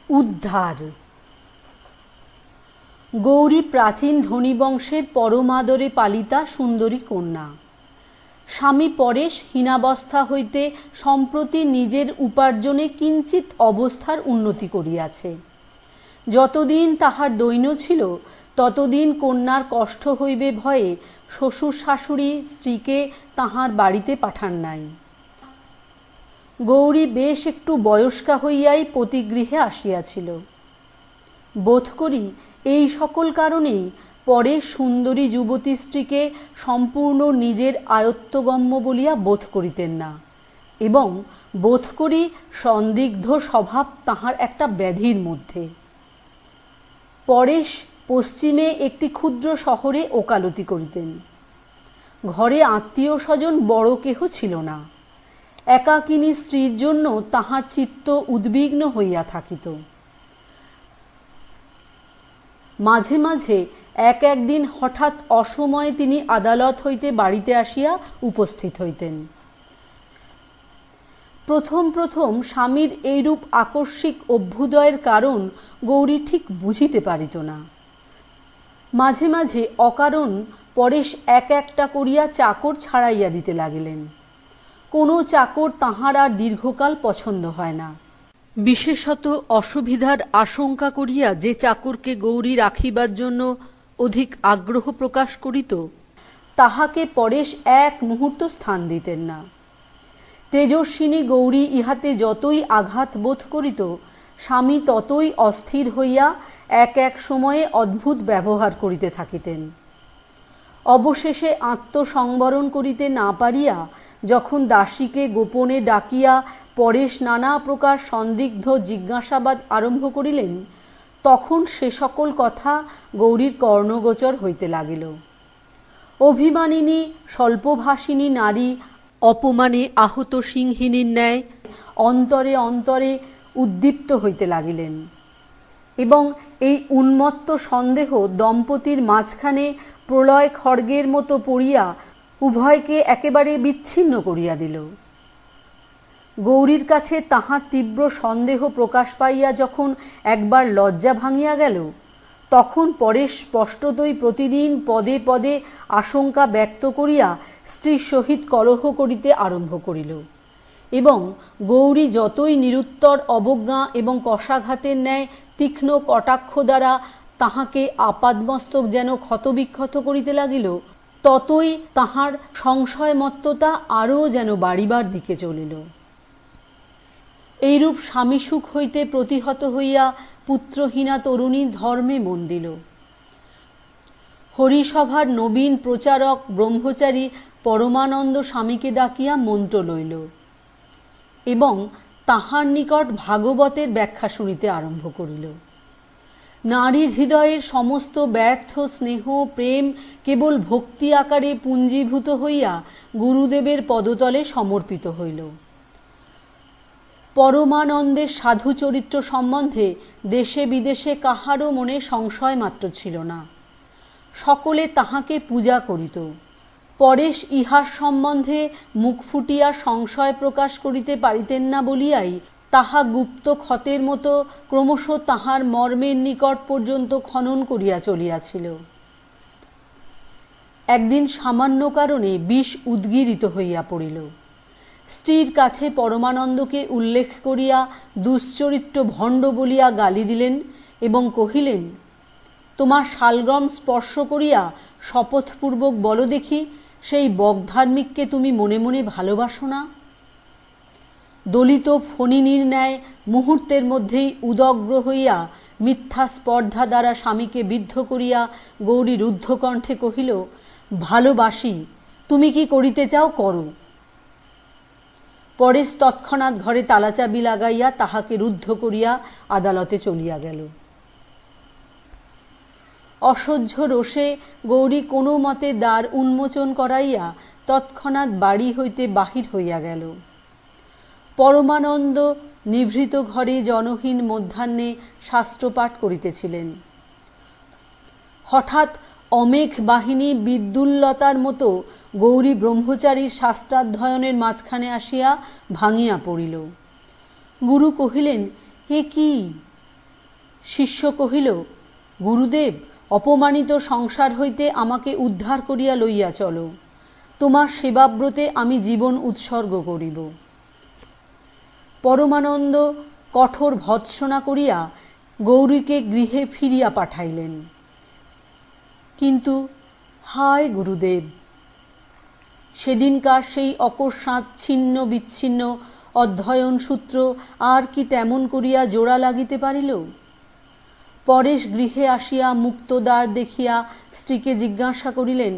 উদ্ধার। গৌরী প্রাচীন ধনী বংশের পরমাদরে পালিতা সুন্দরী কন্যা। স্বামী পরেশ হীনাবস্থা হইতে সম্প্রতি নিজের উপার্জনে কিঞ্চিৎ অবস্থার উন্নতি করিয়াছে। যতদিন তাহার দৈন্য ছিল ততদিন কন্যার কষ্ট হইবে ভয়ে শ্বশুর শাশুড়ি স্ত্রীকে তাহার বাড়িতে পাঠান নাই। গৌরী বেশ একটু বয়স্কা হইয়াই পতিগৃহে আসিয়াছিল। বোধ করি এই সকল কারণেই পরে সুন্দরী যুবতী স্ত্রীকে সম্পূর্ণ নিজের আয়ত্তগম্য বলিয়া বোধ করিতেন না, এবং বোধ করি সন্দিগ্ধ স্বভাব তাহার একটা ব্যাধির মধ্যে। পরেশ পশ্চিমে একটি ক্ষুদ্র শহরে ওকালতি করিতেন। ঘরে আত্মীয় স্বজন বড় কেহ ছিল না। একাকিনী স্ত্রীর জন্য তাহার চিত্ত উদ্বিগ্ন হইয়া থাকিত। মাঝে মাঝে একদিন হঠাৎ অসময়ে তিনি আদালত হইতে বাড়িতে আসিয়া উপস্থিত হইতেন। প্রথম প্রথম স্বামীর এইরূপ আকস্মিক অভ্যুদয়ের কারণ গৌরী ঠিক বুঝিতে পারিত না। মাঝে মাঝে অকারণ পরেশ একটা করিয়া চাকর ছাড়াইয়া দিতে লাগিলেন। কোনো চাকর তাহার আর দীর্ঘকাল পছন্দ হয় না। বিশেষত অসুবিধার আশঙ্কা করিয়া যে চাকরকে গৌরী রাখিবার জন্য অধিক আগ্রহ প্রকাশ করিত, তাহাকে পরেশ এক মুহূর্ত স্থান দিতেন না। তেজস্বিনী গৌরী ইহাতে যতই আঘাত বোধ করিত, স্বামী ততই অস্থির হইয়া এক সময়ে অদ্ভুত ব্যবহার করিতে থাকিতেন। অবশেষে আত্মসংবরণ করিতে না পারিয়া যখন দাসীকে গোপনে ডাকিয়া পরেশ নানা প্রকার সন্দিগ্ধ জিজ্ঞাসাবাদ আরম্ভ করিলেন, তখন সে সকল কথা গৌরীর কর্ণগোচর হইতে লাগিল। অভিমানিনী স্বল্পভাষিনী নারী অপমানে আহত সিংহিনীর ন্যায় অন্তরে অন্তরে উদ্দীপ্ত হইতে লাগিলেন, এবং এই উন্মত্ত সন্দেহ দম্পতির মাঝখানে প্রলয় খড়গের মতো পড়িয়া উভয়কে একেবারে বিচ্ছিন্ন করিয়া দিল। গৌরীর কাছে তাহার তীব্র সন্দেহ প্রকাশ পাইয়া যখন একবার লজ্জা ভাঙিয়া গেল, তখন পরেশ স্পষ্টতই প্রতিদিন পদে পদে আশঙ্কা ব্যক্ত করিয়া স্ত্রীর সহিত কলহ করিতে আরম্ভ করিল, এবং গৌরী যতই নিরুত্তর অবজ্ঞা এবং কষাঘাতের ন্যায় তীক্ষ্ণ কটাক্ষ দ্বারা তাহাকে আপাদমস্তক যেন ক্ষতবিক্ষত করিতে লাগিল, ততই তাহার সংশয়মত্ততা আরও যেন বাড়িবার দিকে চলিল। এইরূপ স্বামীসুখ হইতে প্রতিহত হইয়া পুত্রহীনা তরুণী ধর্মে মন দিল। হরিসভার নবীন প্রচারক ব্রহ্মচারী পরমানন্দ স্বামীকে ডাকিয়া মন্ত্র লইল, এবং তাহার নিকট ভাগবতের ব্যাখ্যা শুনিতে আরম্ভ করিল। নারীর হৃদয়ের সমস্ত ব্যর্থ স্নেহ প্রেম কেবল ভক্তি আকারে পুঞ্জীভূত হইয়া গুরুদেবের পদতলে সমর্পিত হইল। পরমানন্দের সাধু চরিত্র সম্বন্ধে দেশে বিদেশে কাহারও মনে সংশয় মাত্র ছিল না। সকলে তাহাকে পূজা করিত। পরেশ ইহার সম্বন্ধে মুখ ফুটিয়া সংশয় প্রকাশ করিতে পারিতেন না বলিয়াই তাহা গুপ্ত ক্ষতের মতো ক্রমশ তাহার মর্মের নিকট পর্যন্ত খনন করিয়া চলিয়াছিল। একদিন সামান্য কারণে বিষ উদ্গীরিত হইয়া পড়িল। স্ত্রীর কাছে পরমানন্দকে উল্লেখ করিয়া দুশ্চরিত্র ভণ্ড বলিয়া গালি দিলেন, এবং কহিলেন, তোমার শালগ্রাম স্পর্শ করিয়া শপথপূর্বক বলো দেখি, সেই বকধার্মিককে তুমি মনে মনে ভালোবাসো না? দলিত ফণিনীর ন্যায় মুহূর্তের মধ্যেই উদগ্র হইয়া মিথ্যা স্পর্ধা দ্বারা স্বামীকে বিদ্ধ করিয়া গৌরী রুদ্ধকণ্ঠে কহিল, ভালোবাসি, তুমি কি করিতে চাও করো। পরেশ তৎক্ষণাৎ ঘরে তালাচাবি লাগাইয়া তাহাকে রুদ্ধ করিয়া আদালতে চলিয়া গেল। অসহ্য রোষে গৌরী কোনো মতে দ্বার উন্মোচন করাইয়া তৎক্ষণাৎ বাড়ি হইতে বাহির হইয়া গেল। পরমানন্দ নিভৃত ঘরে জনহীন মধ্যাহ্নে শাস্ত্রপাঠ করিতেছিলেন। হঠাৎ অমেঘ বাহিনী বিদ্যুল্লতার মতো গৌরী ব্রহ্মচারীর শাস্ত্রাধ্যয়নের মাঝখানে আসিয়া ভাঙিয়া পড়িল। গুরু কহিলেন, হে কি, শিষ্য কহিল, গুরুদেব, অপমানিত সংসার হইতে আমাকে উদ্ধার করিয়া লইয়া চলো, তোমার সেবাব্রতে আমি জীবন উৎসর্গ করিব। পরমানন্দ কঠোর ভর্ৎসনা করিয়া গৌরীকে গৃহে ফিরিয়া পাঠাইলেন। কিন্তু হায় গুরুদেব, সেদিনকার সেই অকস্মাৎ ছিন্ন বিচ্ছিন্ন অধ্যয়ন সূত্র আর কি তেমন করিয়া জোড়া লাগিতে পারিল? পরেশ গৃহে আসিয়া মুক্তদ্বার দেখিয়া স্ত্রীকে জিজ্ঞাসা করিলেন,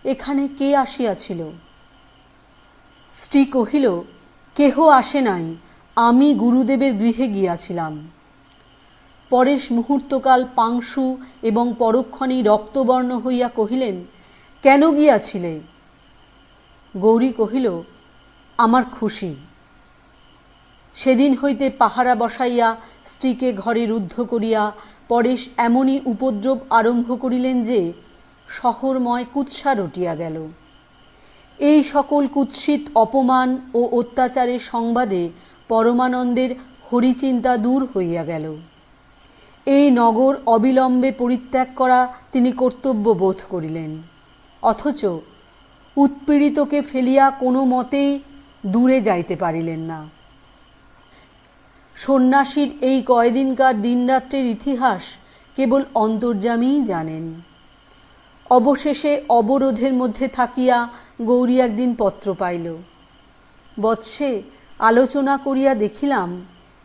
এখানে কে আসিয়াছিল? স্ত্রী কহিল, কেহ আসে নাই, আমি গুরুদেবের গৃহে গিয়াছিলাম। পরেশ মুহূর্তকাল পাংশু এবং পরক্ষণেই রক্তবর্ণ হইয়া কহিলেন, কেন গিয়াছিলে? গৌরী কহিল, আমার খুশি। সেদিন হইতে পাহারা বসাইয়া স্ত্রীকে ঘরে রুদ্ধ করিয়া পরেশ এমনই উপদ্রব আরম্ভ করিলেন যে শহরময় কুৎসা রটিয়া গেল। এই সকল কুৎসিত অপমান ও অত্যাচারের সংবাদে পরমানন্দের হরিচিন্তা দূর হইয়া গেল। এই নগর অবিলম্বে পরিত্যাগ করা তিনি কর্তব্য বোধ করিলেন, অথচ উৎপীড়িতকে ফেলিয়া কোনো মতেই দূরে যাইতে পারিলেন না। সন্ন্যাসীর এই কয়দিনকার দিনরাত্রের ইতিহাস কেবল অন্তর্যামীই জানেন। অবশেষে অবরোধের মধ্যে থাকিয়া গৌরী একদিন পত্র পাইল। বৎসে, আলোচনা করিয়া দেখিলাম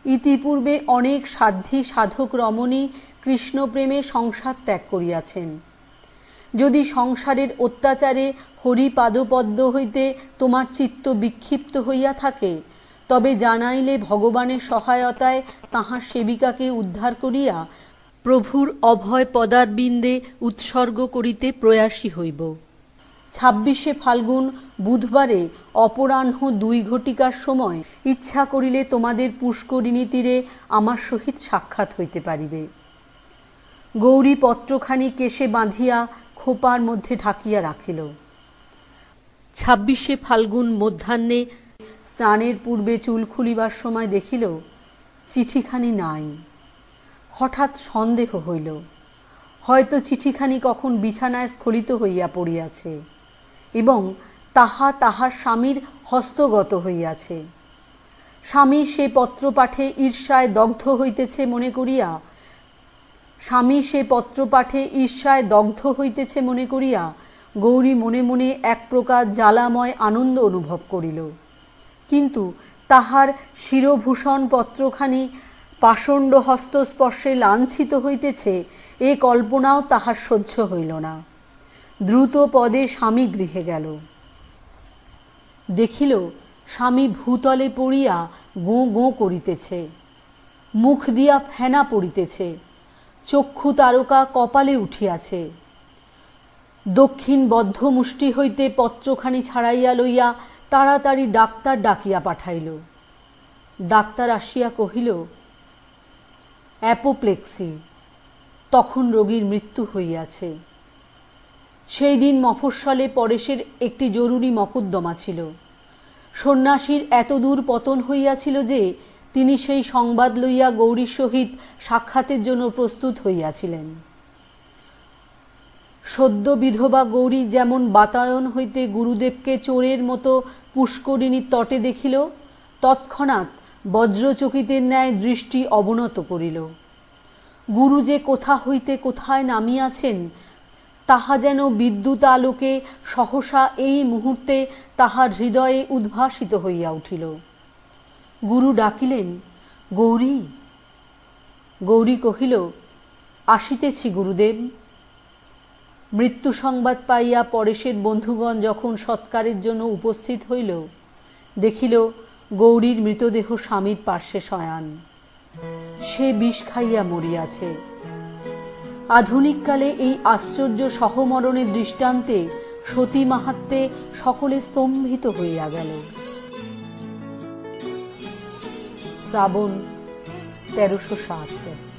ইতিপূর্বে অনেক সাধ্বী সাধক রমণী কৃষ্ণপ্রেমে সংসার ত্যাগ করিয়াছেন। যদি সংসারের অত্যাচারে হরিপাদপদ্ম হইতে তোমার চিত্ত বিক্ষিপ্ত হইয়া থাকে, তবে জানাইলে ভগবানের সহায়তায় তাহার সেবিকাকে উদ্ধার করিয়া প্রভুর অভয় পদারবিন্দে উৎসর্গ করিতে প্রয়াসী হইব। 26শে ফাল্গুন বুধবারে অপরাহ্ন 2 ঘটিকার সময় ইচ্ছা করিলে তোমাদের পুষ্করিণী তীরে আমার সহিত সাক্ষাৎ হইতে পারিবে। গৌরী পত্রখানি কেশে বাঁধিয়া খোপার মধ্যে ঢাকিয়া রাখিল। 26শে ফাল্গুন মধ্যাহ্নে স্নানের পূর্বে চুল খুলিবার সময় দেখিল চিঠিখানি নাই। হঠাৎ সন্দেহ হইল, হয়তো চিঠিখানি কখন বিছানায় স্খলিত হইয়া পড়িয়াছে এবং তাহা তাহার স্বামীর হস্তগত হইয়াছে। স্বামী সে পত্র পাঠে ঈর্ষায় দগ্ধ হইতেছে মনে করিয়া গৌরী মনে মনে এক প্রকার জ্বালাময় আনন্দ অনুভব করিল। কিন্তু তাহার শিরভূষণ পত্রখানি পাষণ্ড হস্তস্পর্শে লাঞ্ছিত হইতেছে এ কল্পনাও তাহার সহ্য হইল না। দ্রুত পদে স্বামী গৃহে গেল। দেখিল স্বামী ভূতলে পড়িয়া গোঁ গোঁ করিতেছে, মুখ দিয়া ফেনা পড়িতেছে, চক্ষু তারকা কপালে উঠিয়াছে। দক্ষিণ বদ্ধ মুষ্টি হইতে পত্রখানি ছাড়াইয়া লইয়া তাড়াতাড়ি ডাক্তার ডাকিয়া পাঠাইল। ডাক্তার আসিয়া কহিল, অ্যাপোপ্লেক্সি, তখন রোগীর মৃত্যু হইয়াছে। সেই দিন মফস্বলে পরেশের একটি জরুরি মকদ্দমা ছিল। সন্ন্যাসীর এতদূর পতন হইয়াছিল যে তিনি সেই সংবাদ লইয়া গৌরীর সহিত সাক্ষাতের জন্য প্রস্তুত হইয়াছিলেন। সদ্য বিধবা গৌরী যেমন বাতায়ন হইতে গুরুদেবকে চোরের মতো পুষ্করিণীর তটে দেখিল, তৎক্ষণাৎ বজ্রচকিতের ন্যায় দৃষ্টি অবনত করিল। গুরু যে কোথা হইতে কোথায় নামিয়াছেন তাহা যেন বিদ্যুৎ আলোকে সহসা এই মুহূর্তে তাহার হৃদয়ে উদ্ভাসিত হইয়া উঠিল। গুরু ডাকিলেন, গৌরী। গৌরী কহিল, আসিতেছি গুরুদেব। মৃত্যু সংবাদ পাইয়া পরেশের বন্ধুগণ যখন সৎকারের জন্য উপস্থিত হইল, দেখিল গৌরীর মৃতদেহ স্বামীর পার্শ্বে শয়ান। সে বিষ খাইয়া মরিয়াছে। আধুনিককালে এই আশ্চর্য সহমরণের দৃষ্টান্তে সতী মাহাত্ম্যে সকলে স্তম্ভিত হইয়া গেল। শ্রাবণ 1307।